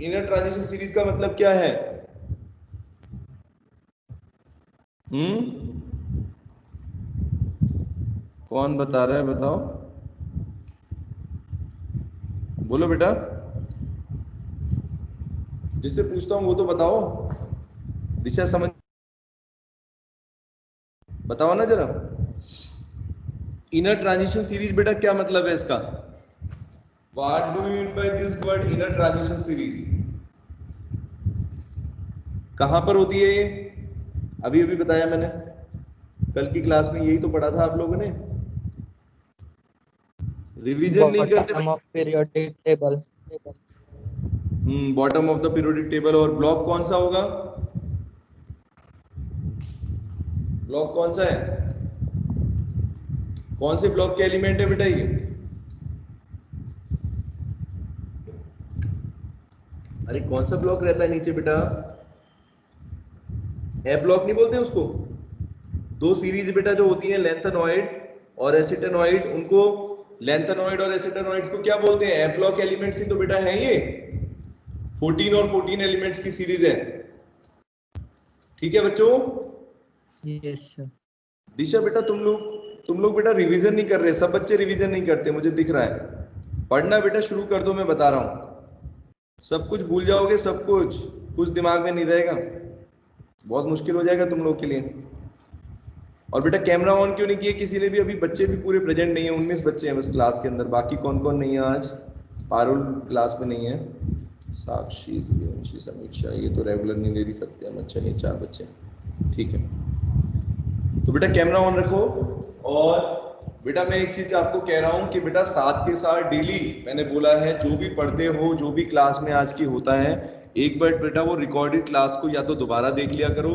Inner transition series का मतलब क्या है? कौन बता रहा है, बताओ, बोलो बेटा, जिससे पूछता हूं वो तो बताओ। दिशा समझ, बताओ ना जरा। इनर ट्रांजिशन सीरीज बेटा क्या मतलब है इसका? What do you mean by this word inner transition series? कहां पर होती है ये? अभी अभी बताया मैंने, कल की क्लास में यही तो पढ़ा था आप लोगों ने। रिवीजन नहीं करते बॉटम ऑफ बच्चे। Periodic table. Bottom of the periodic table. और ब्लॉक कौन सा होगा? ब्लॉक कौन सा है? कौन से ब्लॉक के एलिमेंट है बेटा ये? अरे कौन सा ब्लॉक रहता है नीचे बेटा? ए ब्लॉक नहीं बोलते उसको? दो सीरीज बेटा जो होती है लेंथेनॉइड और एसिटेनॉइड, उनको लेंथेनॉइड और एसिटेनॉइड्स को क्या बोलते हैं? ए ब्लॉक एलिमेंट्स ही तो बेटा है ये। 14 और 14 एलिमेंट्स की सीरीज है। ठीक है बच्चों? Yes sir. दिशा बेटा तुम लोग बेटा रिवीजन नहीं कर रहे। सब बच्चे रिवीजन नहीं करते, मुझे दिख रहा है। पढ़ना बेटा शुरू कर दो, मैं बता रहा हूं। सब कुछ भूल जाओगे, सब कुछ दिमाग में नहीं रहेगा, बहुत मुश्किल हो जाएगा तुम लोग के लिए। और बेटा कैमरा ऑन क्यों नहीं किया किसी ने भी? अभी बच्चे भी पूरे प्रेजेंट नहीं है, 19 बच्चे हैं बस क्लास के अंदर। बाकी कौन कौन नहीं है आज? पारुल क्लास में नहीं है, साक्षी, सूर्यवंशी, समीक्षा, ये तो रेगुलर नहीं ले सकते हम। अच्छा ये 4 बच्चे, ठीक है। तो बेटा कैमरा ऑन रखो। और बेटा मैं एक चीज आपको कह रहा हूं कि बेटा साथ के साथ डेली, मैंने बोला है जो भी पढ़ते हो, जो भी क्लास में आज की होता है, एक बार बेटा वो रिकॉर्डेड क्लास को या तो दोबारा देख लिया करो,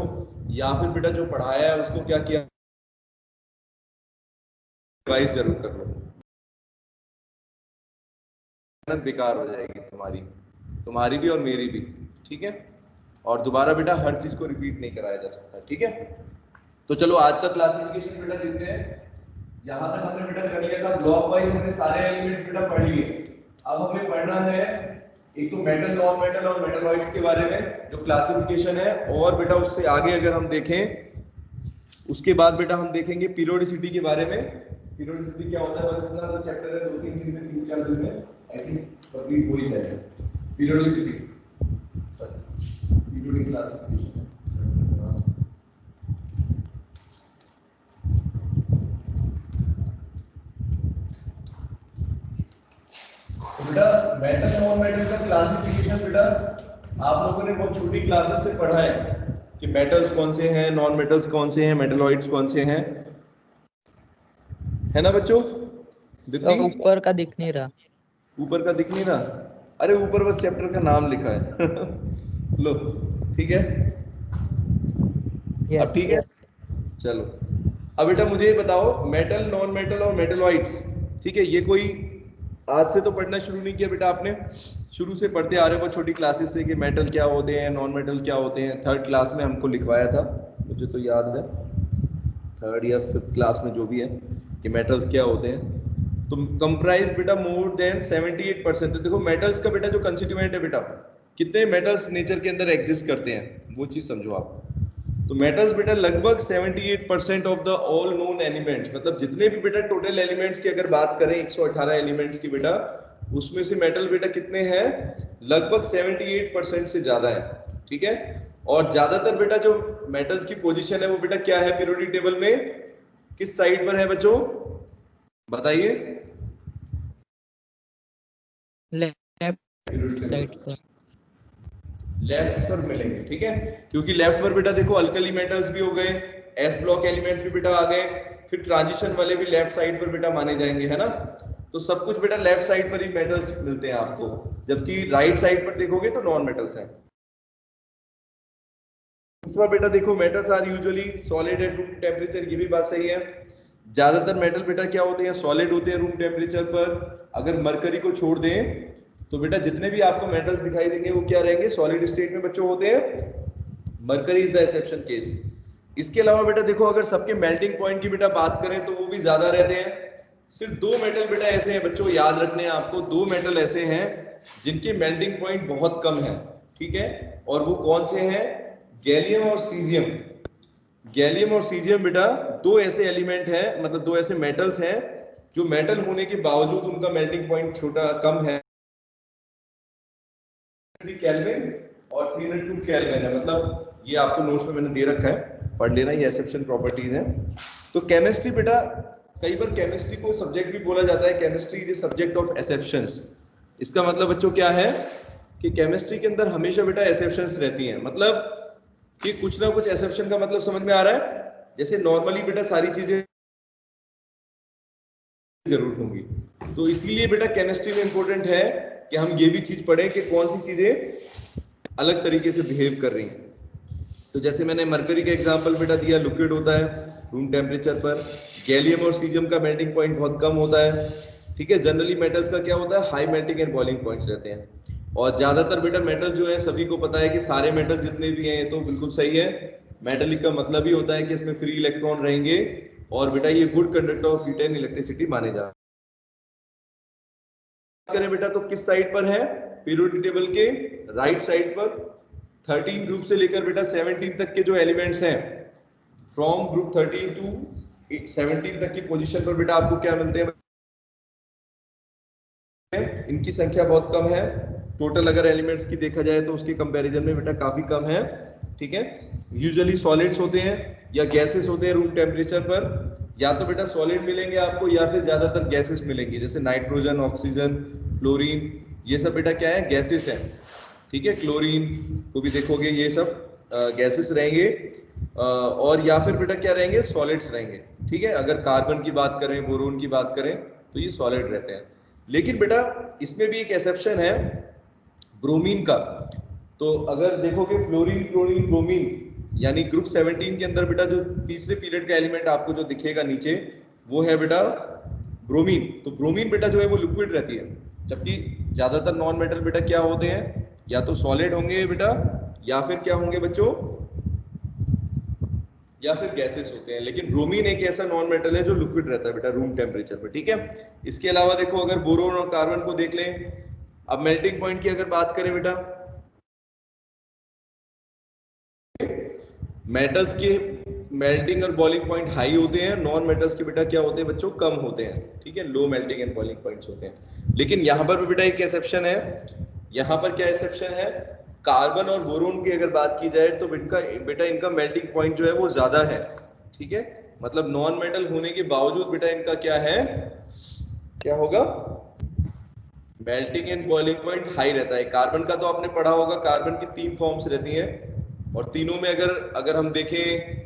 या फिर बेटा जो पढ़ाया है उसको क्या किया, रिवाइज जरूर कर लो। मेहनत बेकार हो जाएगी तुम्हारी भी और मेरी भी, ठीक है? और दोबारा बेटा हर चीज को रिपीट नहीं कराया जा सकता, ठीक है? तो चलो आज का क्लासिफिकेशन बेटा देखते हैं। यहां तक हमने बेटा कर लिया था, ब्लॉक वाइज हमने सारे एलिमेंट्स बेटा पढ़ लिए। अब हमें पढ़ना है एक तो मेटल, नॉन मेटल और मेटलॉइड्स के बारे में, जो क्लासिफिकेशन है। और बेटा उससे आगे अगर हम देखें, उसके बाद बेटा हम देखेंगे पीरियोडिसिटी के बारे में। पीरियोडिसिटी क्या होता है? बस इतना सा चैप्टर है, 2-3 दिन में, 3-4 दिन में आई थिंक कंप्लीट हो ही जाएगा। Periodicity, periodic classification. बेटा मेटल नॉन मेटल का क्लासिफिकेशन बेटा आप लोगों ने बहुत छोटी क्लासेस से पढ़ा है कि मेटल्स कौन से हैं, नॉन मेटल्स कौन से हैं, मेटलॉइड्स कौन से हैं, है ना बच्चों? दीप्ति, ऊपर का दिख नहीं रहा। ऊपर का दिख नहीं रहा? अरे ऊपर बस चैप्टर का नाम लिखा है लो, ठीक है? अब यस ठीक है, चलो। अब बेटा मुझे ये बताओ, मेटल, नॉन मेटल और मेटलॉइड्स, ठीक है, ये कोई आज से तो पढ़ना शुरू नहीं किया बेटा आपने, शुरू से पढ़ते आ रहे हो बहुत छोटी क्लासेस से कि मेटल क्या होते हैं, नॉन मेटल क्या होते हैं। 3rd क्लास में हमको लिखवाया था, मुझे तो याद है, 3rd या 5th क्लास में जो भी है, कि मेटल्स क्या होते हैं। तो कंप्राइज बेटा मोर देन 78%। तो देखो मेटल्स का बेटा जो कंस्टिट्यूएंट है बेटा, कितने मेटल्स नेचर के अंदर एग्जिस्ट करते हैं, वो चीज समझो आप। तो मेटल्स बेटा लगभग 78% of the all known elements, मतलब जितने भी बेटा टोटल एलिमेंट्स की अगर बात करें 118 एलिमेंट्स की बेटा, उसमें से मेटल बेटा कितने हैं? लगभग 78% से ज्यादा है, ठीक है? और ज्यादातर बेटा जो मेटल्स की पोजीशन है वो बेटा क्या है पीरियोडिक टेबल में? किस साइड पर है बच्चों, बताइए? लेफ्ट साइड से। लेफ्ट पर मिलेंगे, ठीक है? क्योंकि लेफ्ट पर बेटा देखो अल्कली मेटल्स भी हो गए, एस ब्लॉक एलिमेंट्स भी बेटा आ गए, फिर ट्रांजिशन वाले भी लेफ्ट साइड पर बेटा माने जाएंगे, है ना? तो सब कुछ बेटा लेफ्ट साइड पर ही मेटल्स मिलते हैं आपको, जबकि राइट साइड पर देखोगे तो नॉन मेटल्स हैं। दूसरा बेटा देखो, metals are usually solid at room temperature, ये भी बात सही है। ज्यादातर मेटल बेटा क्या होते हैं? सॉलिड होते हैं रूम टेम्परेचर पर। अगर मरकरी को छोड़ दें तो बेटा जितने भी आपको मेटल्स दिखाई देंगे वो क्या रहेंगे? सॉलिड स्टेट में बच्चों होते हैं। Mercury is the exception case. इसके अलावा बेटा देखो, अगर सबके मेल्टिंग पॉइंट की बेटा बात करें तो वो भी ज्यादा रहते हैं। सिर्फ 2 मेटल बेटा ऐसे हैं बच्चों, याद रखने हैं आपको, 2 मेटल ऐसे हैं जिनके मेल्टिंग पॉइंट बहुत कम है, ठीक है, और वो कौन से हैं? गैलियम और सीजियम। गैलियम और सीजियम बेटा 2 ऐसे एलिमेंट हैं, मतलब 2 ऐसे मेटल्स हैं जो मेटल होने के बावजूद उनका मेल्टिंग पॉइंट छोटा कम है, 3 केल्विन और 302 केल्विन है। मतलब ये आपको नोट्स में मैंने दे रखा है, पढ़ लेना, ये एक्सेप्शन प्रॉपर्टीज हैं। तो केमिस्ट्री बेटा, कई बार केमिस्ट्री को सब्जेक्ट भी बोला जाता है, chemistry is subject of exceptions. इसका मतलब बच्चों क्या है कि केमिस्ट्री के अंदर हमेशा बेटा एक्सेप्शंस रहती हैं, मतलब कि कुछ ना कुछ एक्सेप्शन का मतलब समझ में आ रहा है। जैसे नॉर्मली बेटा सारी चीजें जरूर होंगी, तो इसीलिए बेटा केमिस्ट्री में इंपॉर्टेंट है कि हम ये भी चीज पढ़ें कि कौन सी चीजें अलग तरीके से बिहेव कर रही हैं। तो जैसे मैंने मरकरी का एग्जांपल बेटा दिया, लिक्विड होता है रूम टेम्परेचर पर, गैलियम और सीजियम का मेल्टिंग पॉइंट बहुत कम होता है, ठीक है। जनरली मेटल्स का क्या होता है, high melting and boiling points रहते हैं। और ज्यादातर बेटा मेटल जो है, सभी को पता है कि सारे मेटल जितने भी हैं, ये तो बिल्कुल सही है, मेटेलिक का मतलब ही होता है कि इसमें फ्री इलेक्ट्रॉन रहेंगे, और बेटा ये good conductor of heat and electricity माने जाते हैं। करें बेटा तो किस साइड पर है, पीरियोडिक टेबल के राइट साइड पर 13 ग्रुप से लेकर बेटा 17 तक के जो एलिमेंट्स हैं, फ्रॉम ग्रुप 13 टू 17 तक की पोजीशन पर बेटा आपको क्या मिलते हैं, इनकी संख्या बहुत कम है। टोटल अगर एलिमेंट्स की देखा जाए तो उसके कंपैरिजन में बेटा काफी कम है, ठीक है। यूजुअली सॉलिड्स होते हैं या गैसेस होते हैं रूम टेम्परेचर पर, या तो बेटा सॉलिड मिलेंगे आपको या फिर ज्यादातर गैसेस मिलेंगी, जैसे नाइट्रोजन, ऑक्सीजन, क्लोरीन, ये सब बेटा क्या है, गैसेस हैं, ठीक है। क्लोरीन को भी देखोगे, ये सब गैसेस रहेंगे, और या फिर बेटा क्या रहेंगे, सॉलिड्स रहेंगे, ठीक है। अगर कार्बन की बात करें, बोरोन की बात करें, तो ये सॉलिड रहते हैं। लेकिन बेटा इसमें भी एक एक्सेप्शन है ब्रोमीन का। तो अगर देखोगे फ्लोरीन, क्लोरीन, ब्रोमीन, यानी ग्रुप 17 के अंदर बेटा जो तीसरे पीरियड का एलिमेंट आपको जो दिखेगा नीचे, वो है बेटा ब्रोमीन। तो ब्रोमीन बेटा जो है वो लिक्विड रहती है, जबकि ज्यादातर नॉन मेटल बेटा क्या होते हैं, या तो सॉलिड होंगे बेटा, या फिर क्या होंगे बच्चों, या फिर गैसेस होते हैं। लेकिन ब्रोमीन एक ऐसा नॉन मेटल है जो लिक्विड रहता है बेटा रूम टेम्परेचर पर, ठीक है। इसके अलावा देखो, अगर बोरोन और कार्बन को देख लें, अब मेल्टिंग पॉइंट की अगर बात करें बेटा, मेटल्स के मेल्टिंग और बॉइलिंग पॉइंट हाई होते हैं, नॉन मेटल्स के बेटा क्या होते हैं बच्चों, कम होते हैं, ठीक है, low melting and boiling points होते हैं। लेकिन यहाँ पर भी बेटा एक एक्सेप्शन है, यहाँ पर क्या एक्सेप्शन है, कार्बन और बोरोन की अगर बात की जाए तो बेटा इनका मेल्टिंग पॉइंट जो है वो ज्यादा है, ठीक है। मतलब नॉन मेटल होने के बावजूद बेटा इनका क्या है, क्या होगा, melting and boiling point high रहता है। कार्बन का तो आपने पढ़ा होगा, कार्बन की 3 फॉर्म्स रहती हैं, और तीनों में अगर हम देखें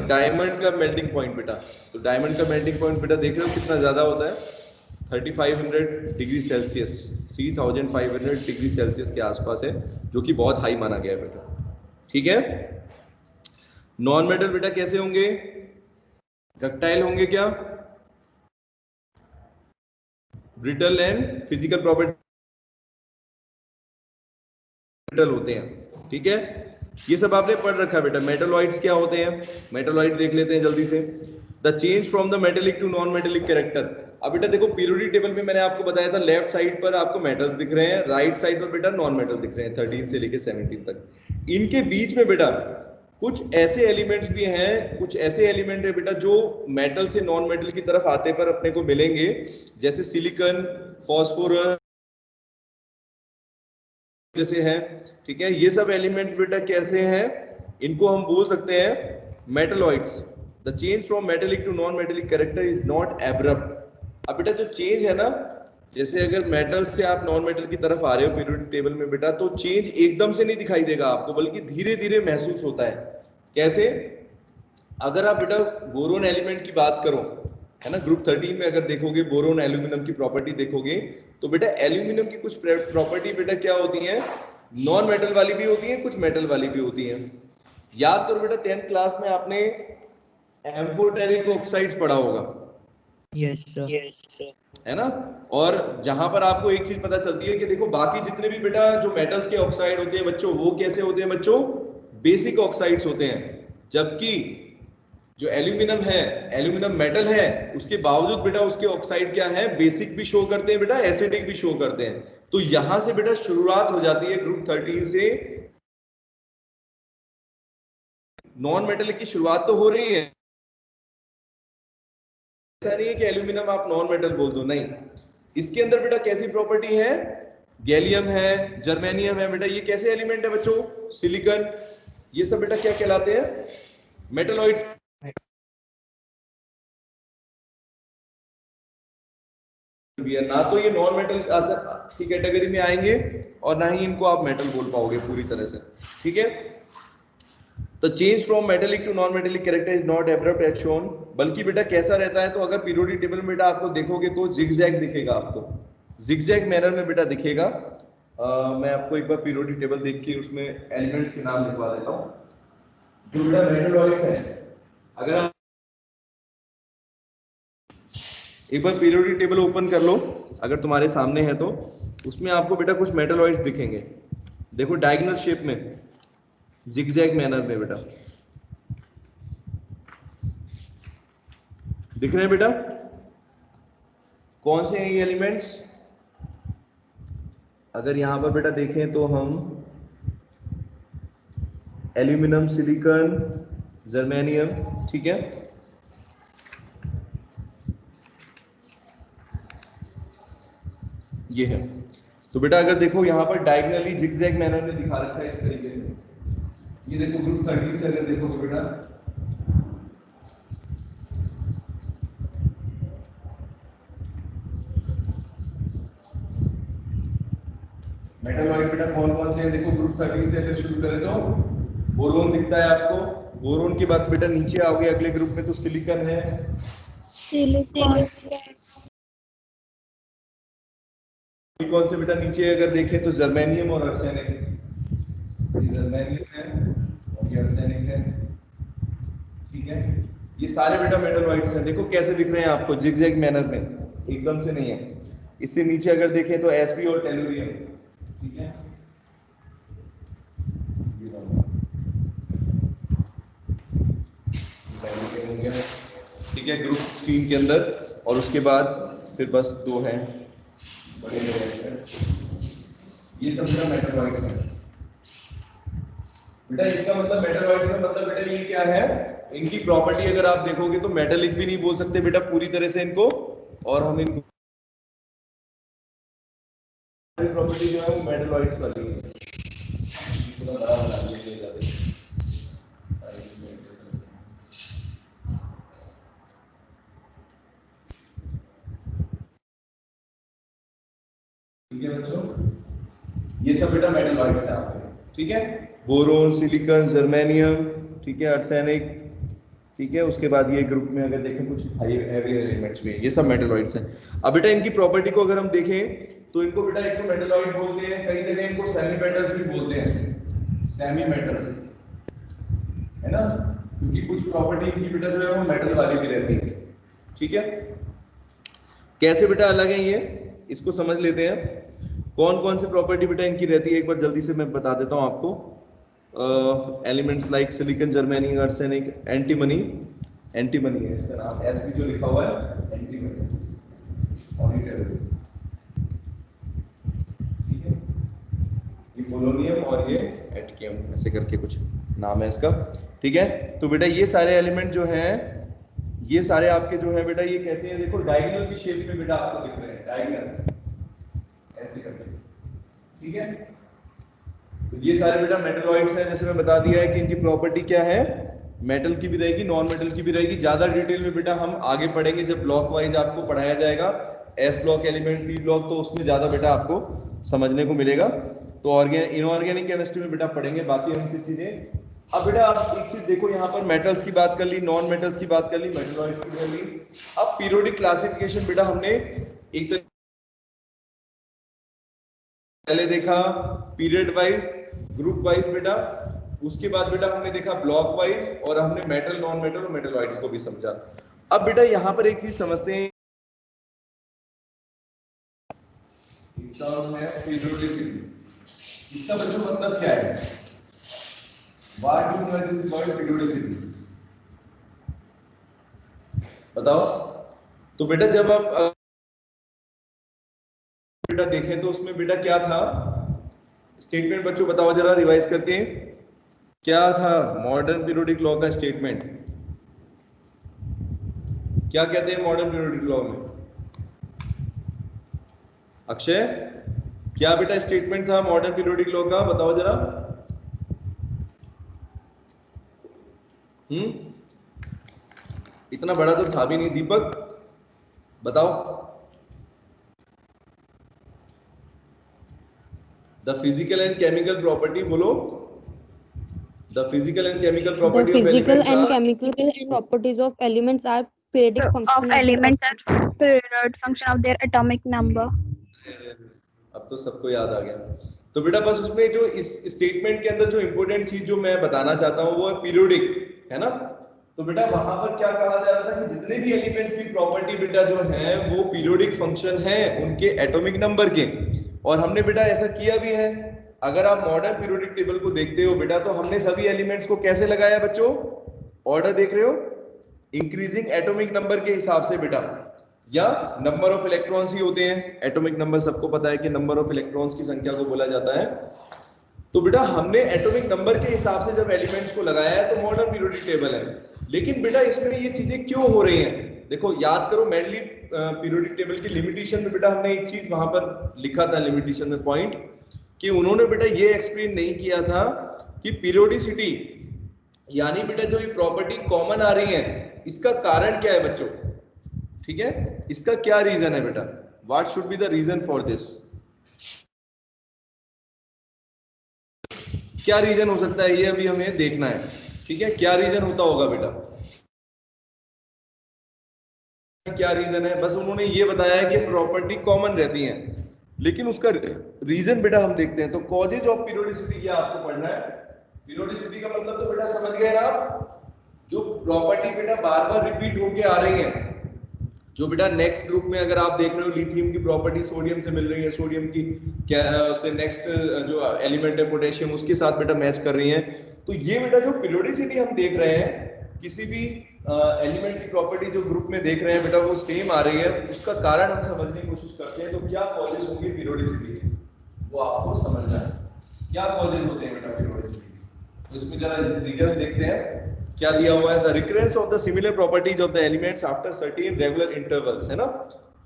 डायमंड का मेल्टिंग पॉइंट बेटा, तो डायमंड का मेल्टिंग पॉइंट बेटा देख रहे हो कितना ज्यादा होता है, 3500 डिग्री सेल्सियस, 3500 डिग्री सेल्सियस के आसपास है, जो कि बहुत हाई माना गया है बेटा, ठीक है। नॉन मेटल बेटा कैसे होंगे, डक्टाइल होंगे क्या, ब्रिटल एंड फिजिकल प्रॉपर्टी होते हैं, ठीक है। ये सब आपने पढ़ रखा है बेटा। मेटलॉइड्स क्या होते हैं, मेटलॉइड देख लेते हैं जल्दी से। The change from the metallic to non metallic character. अब बेटा देखो, पीरियोडिक टेबल में मैंने आपको बताया था, लेफ्ट साइड पर आपको मेटल्स दिख रहे हैं, राइट साइड पर बेटा नॉन मेटल दिख रहे हैं, 13 से लेकर 17 तक। इनके बीच में बेटा कुछ ऐसे एलिमेंट्स भी हैं, कुछ ऐसे एलिमेंट है बेटा जो मेटल से नॉन मेटल की तरफ आते पर अपने को मिलेंगे, जैसे सिलिकॉन, फास्फोरस जैसे हैं, ठीक है। ये सब एलिमेंट्स बेटा कैसे हैं, इनको हम बोल सकते हैं metalloids. The change from metallic to non metallic character is not abrupt. अब बेटा जो चेंज है ना, जैसे अगर मेटल से आप नॉन मेटल की तरफ आ रहे हो पीरियोडिक टेबल में बेटा, तो चेंज एकदम से नहीं दिखाई देगा आपको, बल्कि धीरे धीरे महसूस होता है। कैसे, अगर आप बेटा बोरोन एलिमेंट की बात करो, है ना, ग्रुप 13 में अगर देखोगे बोरोन एल्यूमिनियम की प्रॉपर्टी देखोगे, तो बेटा एल्यूमिनियम की कुछ प्रॉपर्टी बेटा क्या होती है, नॉन मेटल वाली भी होती है, कुछ मेटल वाली भी होती है। याद करो बेटा, 10th क्लास में आपने एम्फोटेरिक ऑक्साइड्स पढ़ा होगा, यस सर, है ना। और जहां पर आपको एक चीज पता चलती है कि देखो, बाकी जितने भी बेटा जो मेटल्स के ऑक्साइड होते हैं बच्चों, वो कैसे होते हैं बच्चों, बेसिक ऑक्साइड्स होते हैं। जबकि जो एल्यूमिनियम है, एल्यूमिनियम मेटल है, उसके बावजूद बेटा उसके ऑक्साइड क्या है, बेसिक भी शो करते हैं बेटा, एसिडिक भी शो करते हैं। तो यहां से बेटा शुरुआत हो जाती है ग्रुप 13 से, नॉन मेटेलिक की शुरुआत तो हो रही है। ऐसा नहीं है कि एल्यूमिनियम आप नॉन मेटल बोल दो, नहीं। इसके अंदर बेटा कैसी प्रॉपर्टी है, गैलियम है, जर्मेनियम है बेटा, ये कैसे एलिमेंट है बच्चों, सिलिकॉन, ये सब बेटा क्या कहलाते हैं, मेटलॉइड्स। ना तो ये नॉन मेटल की कैटेगरी में आएंगे और ना ही इनको आप मेटल बोल पाओगे पूरी तरह से, ठीक है। तो change from metallic to non metallic character is not abrupt as shown, बल्कि बेटा कैसा रहता है, तो अगर पीरियोडिक टेबल में बेटा आपको देखोगे तो जिगजैग दिखेगा, आपको जिगजैग मैनर में बेटा दिखेगा। मैं आपको एक बार पीरियोडिक टेबल देख के उसमें एलिमेंट्स के नाम लिखवा देता हूँ। जो बेटा मेटलॉइड्स है, अगर आप एक बार पीरियोडिक टेबल ओपन कर लो अगर तुम्हारे सामने है तो, उसमें आपको बेटा कुछ मेटलॉइड्स दिखेंगे। देखो डायगोनल शेप में, जिगजैग मैनर में बेटा दिख रहे हैं बेटा, कौन से हैं ये एलिमेंट्स। अगर यहां पर बेटा देखें तो हम एल्यूमिनियम, सिलिकॉन, जर्मेनियम, ठीक है, ये है। तो बेटा अगर देखो यहां पर डायगोनली जिगजैग मैनर में दिखा रखा है इस तरीके से, ये देखो ग्रुप 13 से अगर देखोगे बेटा, मेटलॉइड बेटा कौन कौन से हैं, देखो ग्रुप 13 से अगर शुरू करें तो बोरोन दिखता है आपको, बोरोन के बाद बेटा नीचे आओगे अगले ग्रुप में तो सिलिकॉन है, सिलिकॉन से बेटा नीचे अगर देखें तो जर्मेनियम और आर्सेनिक, जर्मेनियम है और ये आर्सेनिक है, ठीक है। ये सारे बेटा मेटलॉइड्स हैं, देखो कैसे दिख रहे हैं आपको जिगजैग मैनर में, एकदम से नहीं है। इससे नीचे अगर देखें तो एसपी और टेलुरियम, ठीक है, ठीक है, ग्रुप 16 के अंदर। और उसके बाद फिर बस दो हैं बड़े, ये सब बेटा मेटलॉइड्स हैं बेटा। इसका मतलब मेटलॉइड्स का मतलब बेटा ये क्या है, इनकी प्रॉपर्टी अगर आप देखोगे तो मेटेलिक भी नहीं बोल सकते बेटा पूरी तरह से इनको, और हम इनको प्रॉपर्टी जो है वो मेटलॉइड्स वाली है। थोड़ा बड़ा बना दिया जाता है, ठीक है बच्चों, ये सब बेटा मेटलॉइड्स हैं आपके, ठीक है, बोरोन, सिलिकॉन, जर्मेनियम, ठीक है, आर्सेनिक, ठीक है। उसके बाद ये ग्रुप में अगर देखें कुछ हैवी एलिमेंट्स भी हैं, ये सब मेटलॉइड्स हैं। अब बेटा इनकी प्रॉपर्टी को अगर हम देखें तो इनको बेटा एक तो मेटलॉइड बोलते हैं, कई जगह इनको सेमी मेटल्स भी बोलते हैं, सेमी मेटल्स, है ना, क्योंकि कुछ प्रॉपर्टी इनकी बेटा जो है वो मेटल वाली भी रहती है, ठीक है। कैसे बेटा अलग है ये, इसको समझ लेते हैं। कौन कौन सी प्रॉपर्टी बेटा इनकी रहती है एक बार जल्दी से मैं बता देता हूं आपको। Elements like silicon, germanium, arsenic, antimony, antimony है इसका नाम, एस पी जो लिखा हुआ है एंटीमनी, और ठीक है, ये पोलोनियम और ये एटकियम, ऐसे करके कुछ नाम है इसका, ठीक है। तो बेटा ये सारे एलिमेंट जो हैं, ये सारे आपके जो है बेटा ये कैसे हैं, देखो डायगोनल की शेप में बेटा आपको दिख रहे हैं, डायगोनल ऐसे करके, ठीक है। तो ये सारे बेटा मेटलॉइड्स हैं, जैसे मैं बता दिया है कि इनकी प्रॉपर्टी क्या है, मेटल की भी रहेगी, नॉन मेटल की भी रहेगी। ज्यादा डिटेल में बेटा हम आगे पढ़ेंगे जब ब्लॉक वाइज आपको पढ़ाया जाएगा, S block element, P block, तो उसमें ज्यादा बेटा आपको समझने को मिलेगा। तो इनऑर्गेनिक केमिस्ट्री में बेटा पढ़ेंगे बाकी हमसे चीजें। अब बेटा आप एक चीज देखो, यहाँ पर मेटल्स की बात कर ली, नॉन मेटल्स की बात कर ली, मेटलॉइड्स की कर ली। अब पीरियोडिक क्लासिफिकेशन बेटा हमने एक तो पहले देखा पीरियड वाइज, ग्रुप वाइज बेटा, उसके बाद बेटा हमने देखा ब्लॉक वाइज, और हमने मेटल, नॉन मेटल और मेटलॉइड्स को भी समझा। अब बेटा यहाँ पर एक चीज समझते हैं, इसका बच्चों मतलब क्या है, what do mean by this word periodicity. बताओ। तो बेटा जब आप बेटा देखें तो उसमें बेटा क्या था स्टेटमेंट, बच्चों बताओ जरा रिवाइज करके, क्या था मॉडर्न पीरियोडिक लॉ का स्टेटमेंट? क्या कहते हैं मॉडर्न पीरियोडिक लॉ में? अक्षय, क्या बेटा स्टेटमेंट था मॉडर्न पीरियोडिक लॉ का, बताओ जरा। इतना बड़ा तो था भी नहीं। दीपक बताओ। The physical and chemical property, बोलो। The physical and chemical The property of physical elements and are, chemical properties of elements are periodic of function of their elements are period function of their atomic number. अब तो सबको याद आ गया। तो बेटा बस उसमें जो इस स्टेटमेंट के अंदर जो इंपॉर्टेंट चीज जो मैं बताना चाहता हूँ वो है पीरियोडिक, है ना। तो बेटा वहां पर क्या कहा जा रहा था कि जितने भी एलिमेंट्स की प्रॉपर्टी बेटा जो है वो पीरियोडिक फंक्शन है उनके एटॉमिक नंबर के। और हमने बेटा ऐसा किया भी है। अगर आप मॉडर्न पीरियोडिक टेबल को देखते हो बेटा तो हमने सभी एलिमेंट्स को कैसे लगाया बच्चों? ऑर्डर देख रहे हो? इंक्रीजिंग एटॉमिक नंबर के हिसाब से बेटा, या नंबर ऑफ इलेक्ट्रॉन्स ही होते हैं। एटॉमिक नंबर सबको पता है कि नंबर ऑफ इलेक्ट्रॉन्स की संख्या को बोला जाता है। तो बेटा हमने एटॉमिक नंबर के हिसाब से जब एलिमेंट्स को लगाया है तो मॉडर्न पीरियोडिक टेबल है। लेकिन बेटा इसमें ये चीजें क्यों हो रही हैं? देखो याद करो, मेनली पीरियोडिक टेबल की लिमिटेशन में बेटा हमने एक चीज वहां पर लिखा था लिमिटेशन में पॉइंट, कि उन्होंने बेटा ये एक्सप्लेन नहीं किया था कि पीरियोडिसिटी यानी बेटा जो ये प्रॉपर्टी कॉमन आ रही है इसका कारण क्या है बच्चों? ठीक है, इसका क्या रीजन है बेटा? What should be the reason for this? क्या रीजन हो सकता है ये अभी हमें देखना है। ठीक है, क्या रीजन होता होगा बेटा? क्या रीजन है? बस उन्होंने ये बताया है कि प्रॉपर्टी कॉमन रहती है, लेकिन उसका रीजन बेटा हम देखते हैं। तो कॉजेज ऑफ पीरियोडिसिटी ये आपको पढ़ना है। पीरियोडिसिटी का मतलब तो बेटा समझ गए ना आप? जो प्रॉपर्टी बेटा बार बार रिपीट होके आ रही है, जो बेटा नेक्स्ट ग्रुप में अगर आप देख रहे हो लिथियम की प्रॉपर्टी सोडियम से मिल रही है, सोडियम की क्या से नेक्स्ट जो एलिमेंट है पोटेशियम उसके साथ बेटा मैच कर रही है। तो ये बेटा जो पीरियोडिसिटी हम देख रहे हैं किसी भी एलिमेंट की प्रॉपर्टी जो ग्रुप में देख रहे हैं बेटा वो सेम आ रही है, उसका कारण हम समझने की कोशिश करते हैं। तो क्या कॉजेज होंगे पीरियोडिसिटी के, वो आपको समझना है। क्या कॉजेज होते हैं बेटा पीरियोडिसिटी के? तो इसमें जरा रीजंस देखते हैं क्या दिया हुआ है। The recurrence of the similar properties of the elements after certain regular intervals, है ना।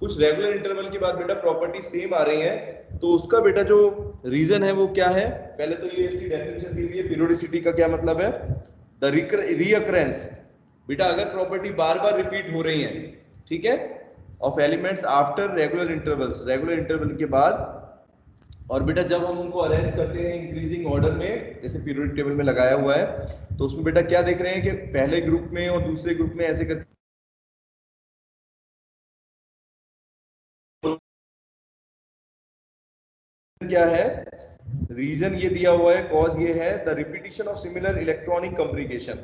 कुछ रेगुलर इंटरवल के बाद बेटा प्रॉपर्टी सेम आ रही है, तो उसका बेटा जो रीजन है वो क्या है? पहले तो ये इसकी डेफिनेशन दी हुई है पीरियोडिसिटी का क्या मतलब है। द रीअकरेंस, बेटा अगर प्रॉपर्टी बार बार रिपीट हो रही है, ठीक है, of elements after regular intervals, regular interval के बाद, और बेटा जब हम उनको अरेंज करते हैं इंक्रीजिंग ऑर्डर में जैसे पीरियोडिक टेबल में लगाया हुआ है, तो उसमें बेटा क्या देख रहे हैं कि पहले ग्रुप में और दूसरे ग्रुप में ऐसे करके क्या है रीजन ये दिया हुआ है, कॉज ये है the repetition of similar electronic communication.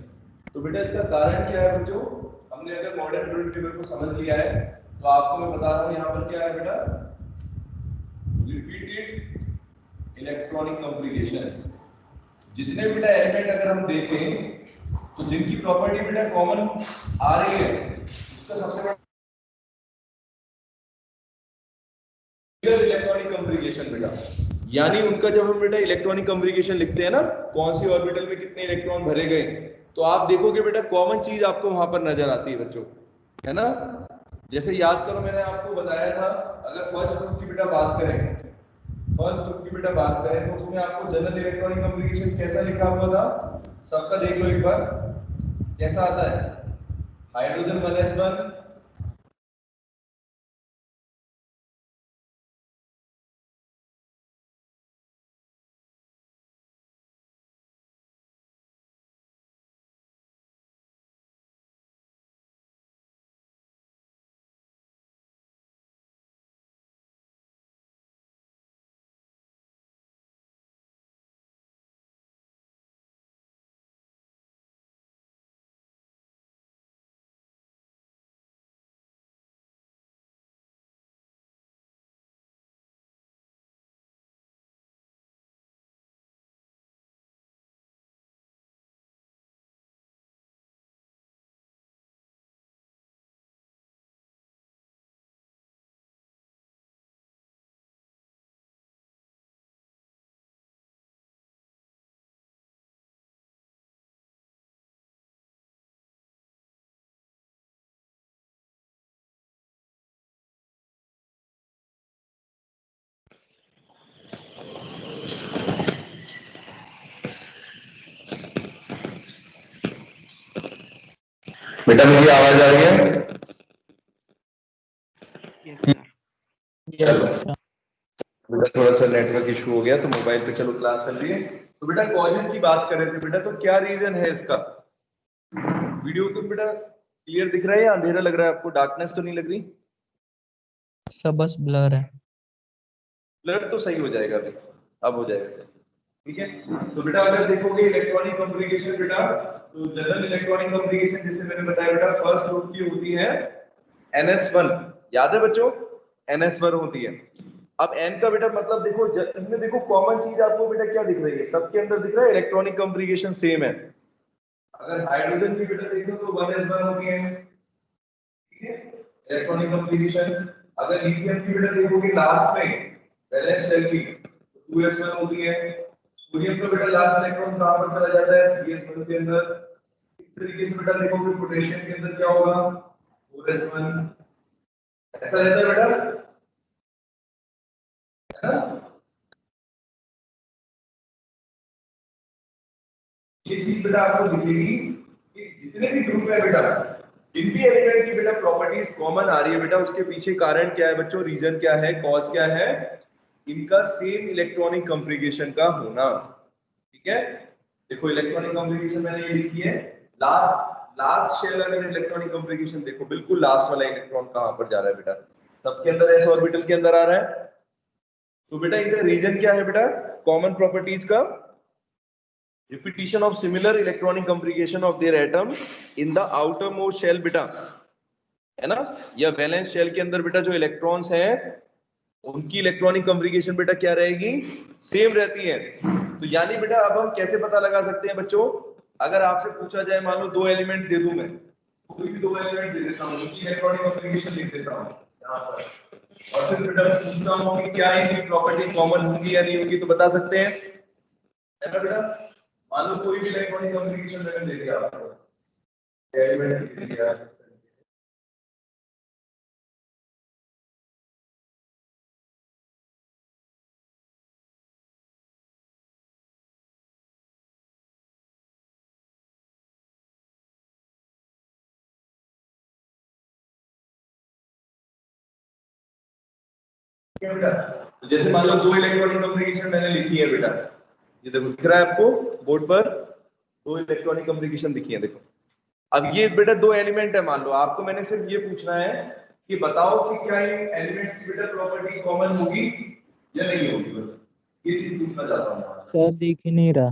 तो बेटा इसका कारण क्या है बच्चों? हमने अगर मॉडर्न पीरियोडिक टेबल को समझ लिया है तो आपको मैं बता रहा हूं यहाँ पर क्या है बेटा, रिपीटेड इलेक्ट्रॉनिक कम्युनिकेशन। जितने भी बेटा एलिमेंट अगर हम देखें तो जिनकी प्रॉपर्टी बेटा कॉमन आ रही है उसका सबसे बड़ा इलेक्ट्रॉनिक कम्युनिकेशन बेटा, यानी उनका जब हम बेटा इलेक्ट्रॉनिक कम्युनिकेशन लिखते हैं ना, कौन सी ऑर्बिटल में कितने इलेक्ट्रॉन भरे गए, तो आप देखोगे बेटा कॉमन चीज आपको वहां पर नजर आती है बच्चों, है ना। जैसे याद करो मैंने आपको बताया था अगर फर्स्ट ग्रुप की बेटा बात करें, फर्स्ट ग्रुप की बेटा बात करें तो उसमें आपको जनरल इलेक्ट्रॉनिक कम्युनिकेशन कैसा लिखा हुआ था? सबका देख लो एक बार, कैसा आता है? हाइड्रोजन 1s1 बेटा मेरी आवाज आ रही है? Yes, sir. Yes, चलो sir. बेटा थोड़ा सा नेटवर्क इशू हो गया तो मोबाइल पे चलो क्लास चल रही है। तो बेटा कॉजेस की बात कर रहे थे बेटा, तो क्या रीजन है इसका? वीडियो तो बेटा क्लियर दिख रहा है या अंधेरा लग रहा है आपको? डार्कनेस तो नहीं लग रही? सब बस ब्लर है। ब्लड तो सही हो जाएगा अभी, अब हो जाएगा सही। ठीक है, तो बेटा अगर देखोगे इलेक्ट्रॉनिक कॉन्फ़िगरेशन बेटा, तो जनरल इलेक्ट्रॉनिक कॉन्फ़िगरेशन जैसे मैंने बताया बेटा, फर्स्ट ग्रुप की होती है NS1, याद है बच्चों? NS1 होती है। अब N का बेटा मतलब देखो, इसमें देखो कॉमन चीज आपको बेटा क्या दिख रही है? सबके अंदर दिख रहा है इलेक्ट्रॉनिक कॉन्फ़िगरेशन सेम है। अगर हाइड्रोजन की बेटा देखो तो 1s1 होती है, ठीक है, इलेक्ट्रॉनिक कॉन्फ़िगरेशन। अगर लिथियम की बेटा देखोगे लास्ट में वैलेंस शेल की, तो 2s1 होती है। सोडियम का बेटा लास्ट इलेक्ट्रॉन कहां पर चला जाता है? 3s1 के अंदर। इस तरीके से बेटा देखोगे पोटेशियम के अंदर क्या होगा? 4s1। ऐसा रहता है बेटा, है ना? ये चीज बेटा आपको दिखेगी कि जितने भी ग्रुप है बेटा, जिन भी एलिमेंट की बेटा प्रॉपर्टीज कॉमन आ रही है बेटा, उसके पीछे कारण क्या है बच्चों? रीजन क्या है? कॉज क्या है? इनका सेम इलेक्ट्रॉनिक कॉन्फ़िगरेशन का होना। ठीक है, देखो इलेक्ट्रॉनिक कॉन्फ़िगरेशन मैंने ये लिखी है। लास्ट लास्ट शेल अगर इलेक्ट्रॉनिक कॉन्फ़िगरेशन देखो, बिल्कुल लास्ट वाला इलेक्ट्रॉन कहां पर जा रहा है बेटा? सबके अंदर s ऑर्बिटल के अंदर आ रहा है। तो बेटा इनका रीजन क्या है बेटा कॉमन प्रॉपर्टीज का? repetition of similar electronic configuration of their atom in the outermost shell बेटा, है ना? या वैलेंस शेल के अंदर बेटा जो इलेक्ट्रॉन्स हैं उनकी इलेक्ट्रॉनिक कॉन्फ़िगरेशन बेटा क्या रहेगी? सेम रहती है। तो यानी बेटा अब हम कैसे पता लगा सकते हैं बच्चों? अगर आपसे पूछा जाए, मान लो दो एलिमेंट दे दूं मैं, कोई भी दो एलिमेंट दे देता हूं, उनकी इलेक्ट्रॉनिक कॉन्फ़िगरेशन लिख देता हूं यहां पर, और फिर बेटा मैं पूछता हूं कि क्या इनकी प्रॉपर्टी कॉमन होंगी या नहीं होंगी, तो बता सकते हैं, है ना बेटा? मान लो कोई भी इलेक्ट्रॉनिक कॉन्फ़िगरेशन मैंने दे दिया आपको, एलिमेंट दे दिया, क्या बेटा? तो जैसे मान लो दो इलेक्ट्रॉनिक कॉन्फ़िगरेशन मैंने लिखी है बेटा, ये देखो दिख रहा है आपको बोर्ड पर, दो इलेक्ट्रॉनिक कॉन्फ़िगरेशन दिखी है देखो। अब ये बेटा दो एलिमेंट है, मान लो आपको मैंने सिर्फ ये पूछना है कि बताओ कि क्या इन एलिमेंट्स की बेटा प्रॉपर्टी कॉमन होगी या नहीं होगी, बस ये चीज पूछना चाहता हूं आपसे। सर दिख ही नहीं रहा।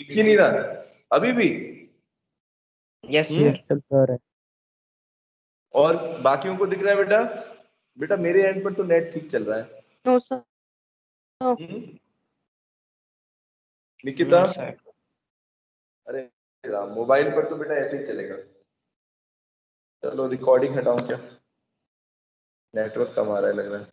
दिख ही नहीं रहा अभी भी? Yes, हम्म? sir. सब ब्लर है। और बाकियों को दिख रहा है बेटा? बेटा मेरे एंड पर तो नेट ठीक चल रहा है। No, sir. हम्म? निकिता? No, sir. अरे राम, मोबाइल पर तो बेटा ऐसे ही चलेगा। चलो रिकॉर्डिंग हटाऊं क्या? नेटवर्क कम आ रहा है लग रहा है।